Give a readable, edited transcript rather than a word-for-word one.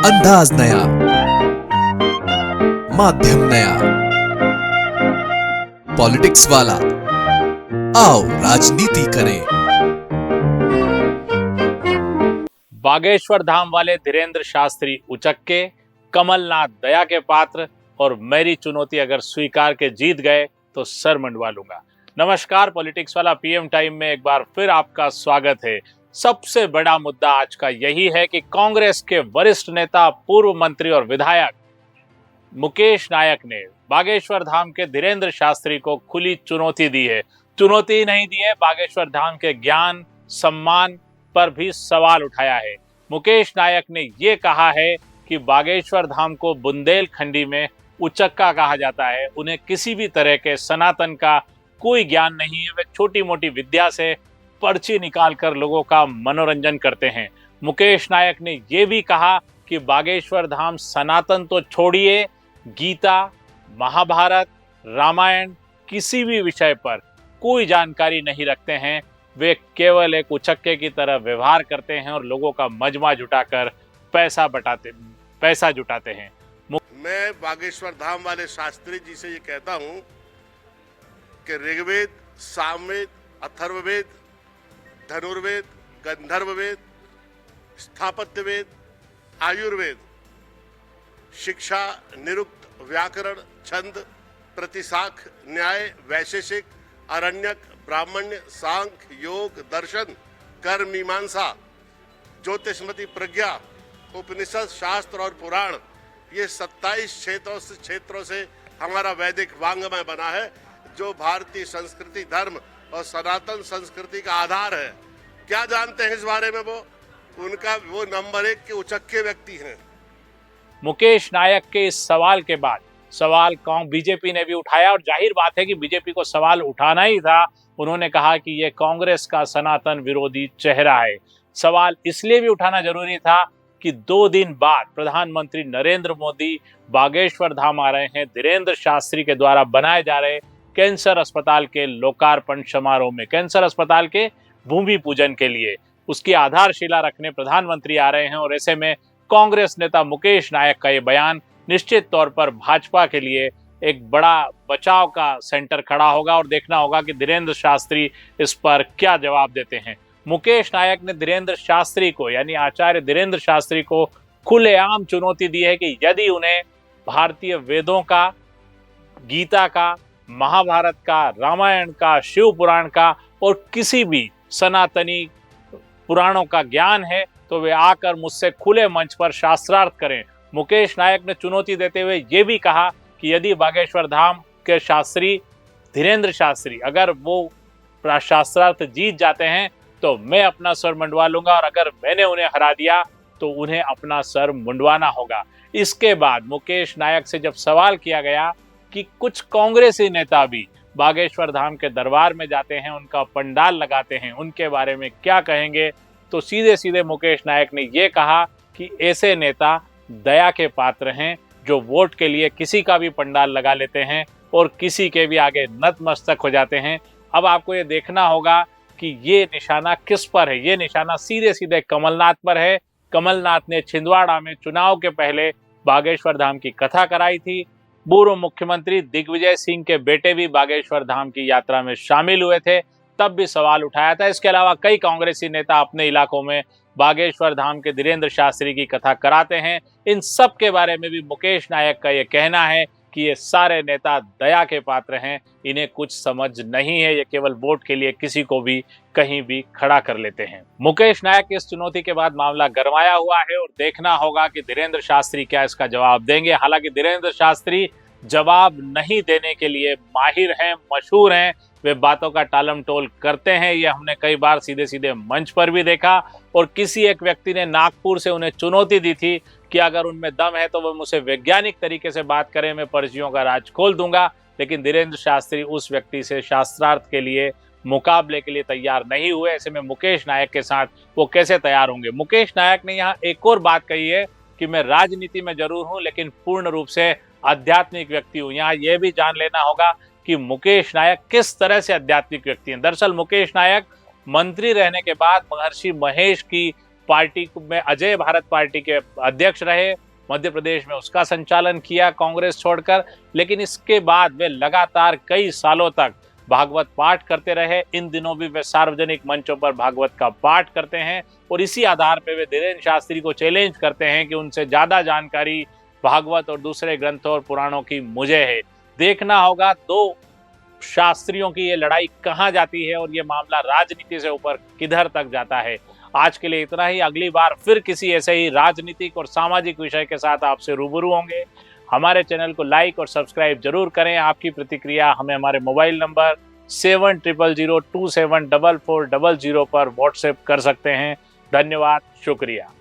अंदाज नया, माध्यम नया, पॉलिटिक्स वाला, आओ राजनीति करें। बागेश्वर धाम वाले धीरेंद्र शास्त्री उचक्के, कमलनाथ दया के पात्र और मेरी चुनौती अगर स्वीकार के जीत गए तो सर मंडवा लूंगा। नमस्कार, पॉलिटिक्स वाला पीएम टाइम में एक बार फिर आपका स्वागत है। सबसे बड़ा मुद्दा आज का यही है कि कांग्रेस के वरिष्ठ नेता, पूर्व मंत्री और विधायक मुकेश नायक ने बागेश्वर धाम के धीरेंद्र शास्त्री को खुली चुनौती दी है। चुनौती ही नहीं दी है, बागेश्वर धाम के ज्ञान सम्मान पर भी सवाल उठाया है। मुकेश नायक ने ये कहा है कि बागेश्वर धाम को बुंदेलखंडी में उचक्का कहा जाता है। उन्हें किसी भी तरह के सनातन का कोई ज्ञान नहीं है। वे छोटी मोटी विद्या से पर्ची निकालकर लोगों का मनोरंजन करते हैं। मुकेश नायक ने यह भी कहा कि बागेश्वर धाम सनातन तो छोड़िए, गीता, महाभारत, रामायण किसी भी विषय पर कोई जानकारी नहीं रखते हैं। वे केवल एक उचक्के की तरह व्यवहार करते हैं और लोगों का मजमा जुटाकर पैसा जुटाते हैं। मैं बागेश्वर धाम वाले शास्त्री जी से ये कहता हूं कि ऋग्वेद, सामवेद, अथर्ववेद, धनुर्वेद, गंधर्ववेद, स्थापत्यवेद, आयुर्वेद, शिक्षा, निरुक्त, व्याकरण, छंद, प्रतिशाख, न्याय, वैशेषिक, अरण्यक, ब्राह्मण्य, सांख्य, योग, दर्शन, कर्म, मीमांसा, ज्योतिषमती प्रज्ञा, उपनिषद, शास्त्र और पुराण, ये 27 क्षेत्रों से हमारा वैदिक वांग्मय बना है, जो भारतीय संस्कृति, धर्म और सनातन संस्कृति का आधार है। क्या जानते हैं इस बारे में? वो नंबर 1 के उचक्के व्यक्ति हैं। मुकेश नायक के इस सवाल के बाद सवाल बीजेपी ने भी उठाया और जाहिर बात है कि बीजेपी को सवाल उठाना ही था। उन्होंने कहा कि यह कांग्रेस का सनातन विरोधी चेहरा है। सवाल इसलिए भी उठाना जरूरी था कि 2 दिन बाद प्रधानमंत्री नरेंद्र मोदी बागेश्वर धाम आ रहे हैं धीरेंद्र शास्त्री के द्वारा बनाए जा रहे कैंसर अस्पताल के लोकार्पण समारोह में। कैंसर अस्पताल के भूमि पूजन के लिए उसकी आधारशिला रखने प्रधानमंत्री आ रहे हैं और ऐसे में कांग्रेस नेता मुकेश नायक का ये बयान निश्चित तौर पर भाजपा के लिए एक बड़ा बचाव का सेंटर खड़ा होगा और देखना होगा कि धीरेंद्र शास्त्री इस पर क्या जवाब देते हैं। मुकेश नायक ने धीरेंद्र शास्त्री को, यानी आचार्य धीरेंद्र शास्त्री को खुलेआम चुनौती दी है कि यदि उन्हें भारतीय वेदों का, गीता का, महाभारत का, रामायण का, शिव पुराण का और किसी भी सनातनी पुराणों का ज्ञान है तो वे आकर मुझसे खुले मंच पर शास्त्रार्थ करें। मुकेश नायक ने चुनौती देते हुए ये भी कहा कि यदि बागेश्वर धाम के शास्त्री धीरेंद्र शास्त्री अगर वो शास्त्रार्थ जीत जाते हैं तो मैं अपना सर मुंडवा लूंगा और अगर मैंने उन्हें हरा दिया तो उन्हें अपना सर मुंडवाना होगा। इसके बाद मुकेश नायक से जब सवाल किया गया कि कुछ कांग्रेसी नेता भी बागेश्वर धाम के दरबार में जाते हैं, उनका पंडाल लगाते हैं, उनके बारे में क्या कहेंगे, तो सीधे सीधे मुकेश नायक ने यह कहा कि ऐसे नेता दया के पात्र हैं जो वोट के लिए किसी का भी पंडाल लगा लेते हैं और किसी के भी आगे नतमस्तक हो जाते हैं। अब आपको ये देखना होगा कि ये निशाना किस पर है। ये निशाना सीधे सीधे कमलनाथ पर है। कमलनाथ ने छिंदवाड़ा में चुनाव के पहले बागेश्वर धाम की कथा कराई थी। पूर्व मुख्यमंत्री दिग्विजय सिंह के बेटे भी बागेश्वर धाम की यात्रा में शामिल हुए थे, तब भी सवाल उठाया था। इसके अलावा कई कांग्रेसी नेता अपने इलाकों में बागेश्वर धाम के धीरेंद्र शास्त्री की कथा कराते हैं। इन सब के बारे में भी मुकेश नायक का ये कहना है कि ये सारे नेता दया के पात्र हैं, इन्हें कुछ समझ नहीं है, ये केवल वोट के लिए किसी को भी कहीं भी खड़ा कर लेते हैं। मुकेश नायक की इस चुनौती के बाद मामला गरमाया हुआ है और देखना होगा कि धीरेंद्र शास्त्री क्या इसका जवाब देंगे। हालांकि धीरेंद्र शास्त्री जवाब नहीं देने के लिए माहिर हैं, मशहूर हैं। वे बातों का टालम टोल करते हैं, ये हमने कई बार सीधे सीधे मंच पर भी देखा। और किसी एक व्यक्ति ने नागपुर से उन्हें चुनौती दी थी कि अगर उनमें दम है तो वो मुझसे वैज्ञानिक तरीके से बात करें, मैं पर्चियों का राज खोल दूंगा। लेकिन धीरेंद्र शास्त्री उस व्यक्ति से शास्त्रार्थ के लिए, मुकाबले के लिए तैयार नहीं हुए। ऐसे में मुकेश नायक के साथ वो कैसे तैयार होंगे? मुकेश नायक ने यहाँ एक और बात कही है कि मैं राजनीति में जरूर हूं लेकिन पूर्ण रूप से आध्यात्मिक व्यक्ति हूं। यहाँ यह भी जान लेना होगा कि मुकेश नायक किस तरह से आध्यात्मिक व्यक्ति हैं। दरअसल मुकेश नायक मंत्री रहने के बाद महर्षि महेश की पार्टी में अजय भारत पार्टी के अध्यक्ष रहे, मध्य प्रदेश में उसका संचालन किया कांग्रेस छोड़कर, लेकिन इसके बाद वे लगातार कई सालों तक भागवत पाठ करते रहे। इन दिनों भी वे सार्वजनिक मंचों पर भागवत का पाठ करते हैं और इसी आधार पर वे धीरेन्द्र शास्त्री को चैलेंज करते हैं कि उनसे ज्यादा जानकारी भागवत और दूसरे ग्रंथों और पुराणों की मुझे है। देखना होगा दो शास्त्रियों की ये लड़ाई कहां जाती है और ये मामला राजनीति से ऊपर किधर तक जाता है। आज के लिए इतना ही। अगली बार फिर किसी ऐसे ही राजनीतिक और सामाजिक विषय के साथ आपसे रूबरू होंगे। हमारे चैनल को लाइक और सब्सक्राइब जरूर करें। आपकी प्रतिक्रिया हमें हमारे मोबाइल नंबर 7000274400 पर व्हाट्सएप कर सकते हैं। धन्यवाद, शुक्रिया।